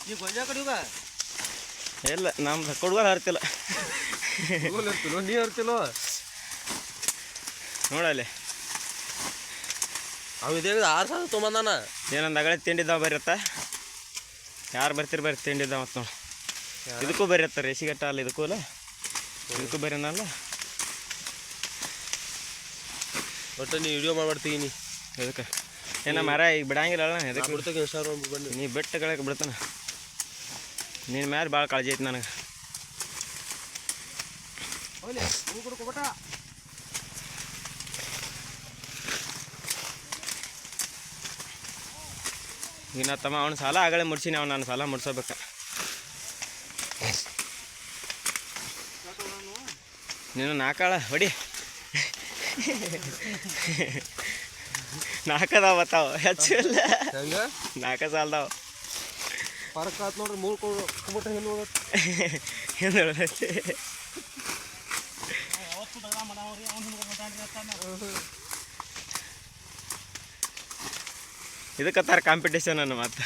ಈ ಗೊಂಜಾ ಕಡಿಯುಗ ಇಲ್ಲ ನಮ್ದು ಕೊಡುವ ಹರ್ತಿಲ್ಲ ನೀ ಹರ್ತಿಲ್ವ ನೋಡಲ್ಲಿ ಅವ ಇದೇ 6,000 ತೊಗೊಂಬಂದಾನ ಏನಂದ ಅಗಳೆ ತಿಂಡಿದ್ದಾವ ಬರೀತ್ತ ಯಾರು ಬರ್ತೀರಿ ಬರ್ರಿ ತಿಂಡಿದ್ದಾವ ಮತ್ತು ನೋಡಿ ಇದಕ್ಕೂ ಬರೀತ್ತ ರೇಸಿಗಟ್ಟ ಅಲ್ಲ ಇದಕ್ಕೂ ಅಲ್ಲ ಇದಕ್ಕೂ ಬರೀನಲ್ಲ ಒಟ್ಟು ನೀ ವಿಡಿಯೋ ಮಾಡ್ಬಿಡ್ತೀನಿ ಇದಕ್ಕೆ ಏನ ಮರ ಈಗ ಬಿಡಂಗಿಲ್ಲ ಇದಕ್ಕೆ ಬಿಡ್ತಕ್ಕೆ ಇನ್ಸ್ಟಾಗ್ರಾಮ್ ಬನ್ನಿ ನೀ ಬೆಟ್ಟಗಳಕ್ಕೆ ಬಿಡ್ತಾನ ನಿನ್ನ ಮ್ಯಾಲೆ ಭಾಳ ಕಾಳಜಿ ಐತಿ ನನಗೆ ಈಗ ನಾ ತಮ್ಮ ಅವ್ನ ಸಾಲ ಆಗಲೇ ಮುಡ್ಸೀನಿ ಅವ್ನು ನಾನು ಸಾಲ ಮುಡ್ಸೋಬೇಕು ನೀನು ನಾಲ್ಕಾಳ ಹೊಡಿ 4 ಅದಾವ ಬತ್ತಾವ ಹೆಚ್ಚು ಇಲ್ಲ ಹೆಂಗೆ 4 ಸಾಲದಾವ ಫರಕ್ ಆತ್ ನೋಡ್ರಿ 3 ಕುಬಿಟ್ಟ ಹಿಂದೆ ಹಿಂದೆ ಇದಕ್ಕತ್ತಾರ ಕಾಂಪಿಟೇಷನ್ ಅನ್ನು ಮತ್ತು